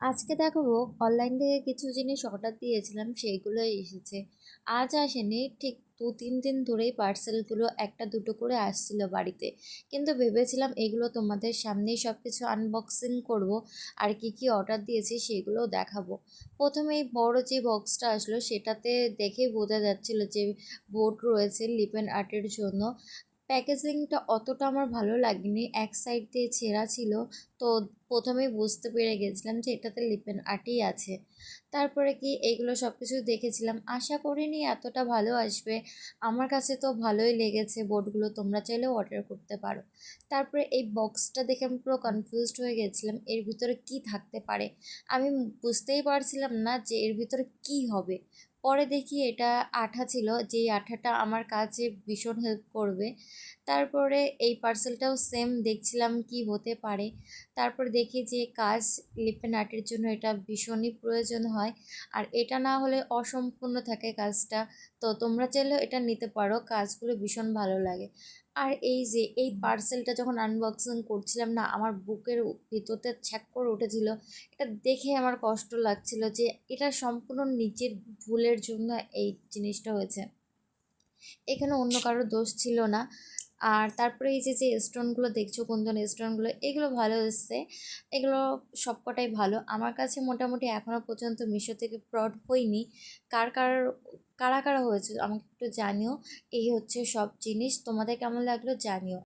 আজকে দেখাবো অনলাইন থেকে কিছু জিনিস অর্ডার দিয়েছিলাম সেইগুলোই এসেছে। আজ আসেনি, ঠিক 2-3 দিন ধরেই পার্সেলগুলো একটা দুটো করে আসছিল বাড়িতে। কিন্তু ভেবেছিলাম এগুলো তোমাদের সামনেই সব কিছু আনবক্সিং করব, আর কি কি অর্ডার দিয়েছি সেগুলোও দেখাবো। প্রথমে এই বড় যে বক্সটা আসলো সেটাতে দেখেই বোঝা যাচ্ছিল যে বোর্ড রয়েছে লিপ অ্যান্ড আর্টের জন্য। প্যাকেজিংটা অতটা আমার ভালো লাগেনি, এক সাইড দিয়ে ছেঁড়া ছিল। তো প্রথমেই বুঝতে পেরে গেছিলাম যে এটাতে লিপেন আর্টই আছে। তারপরে কি এগুলো সব কিছু দেখেছিলাম, আশা করিনি এতটা ভালো আসবে। আমার কাছে তো ভালোই লেগেছে বোর্ডগুলো, তোমরা চাইলেও অর্ডার করতে পারো। তারপরে এই বক্সটা দেখে আমি পুরো কনফিউজড হয়ে গেছিলাম এর ভিতরে কি থাকতে পারে। আমি বুঝতেই পারছিলাম না যে এর ভিতরে কি হবে। পরে দেখি এটা আঠা ছিল, যেই আঠাটা আমার কাছে ভীষণ হেল্প করবে। তারপরে এই পার্সেলটাও সেম দেখছিলাম কি হতে পারে। তারপর দেখি যে কাজ লিপেন আর্টের জন্য এটা ভীষণই প্রয়োজন হয়, আর এটা না হলে অসম্পূর্ণ থাকে কাজটা। তো তোমরা চাইলেও এটা নিতে পারো, কাজগুলো ভীষণ ভালো লাগে। আর এই যে এই পার্সেলটা যখন আনবক্সিং করছিলাম না, আমার বুকের ভিতরতে ছ্যাক করে উঠেছিল। এটা দেখে আমার কষ্ট লাগছিল যে এটা সম্পূর্ণ নিজের ভুলের জন্য এই জিনিসটা হয়েছে, এখানে অন্য কারোর দোষ ছিল না। আর তারপরে এই যে যে স্টোনগুলো দেখছো, কুন্দন স্টোনগুলো, এগুলো ভালো এসছে। এগুলো সবকটাই ভালো আমার কাছে মোটামুটি। এখনও পর্যন্ত মিশো থেকে ফ্রড হয়নি। কার কার কারা কারা হয়েছে আমাকে একটু জানিও। এই হচ্ছে সব জিনিস, তোমাদের কেমন লাগলো জানিও।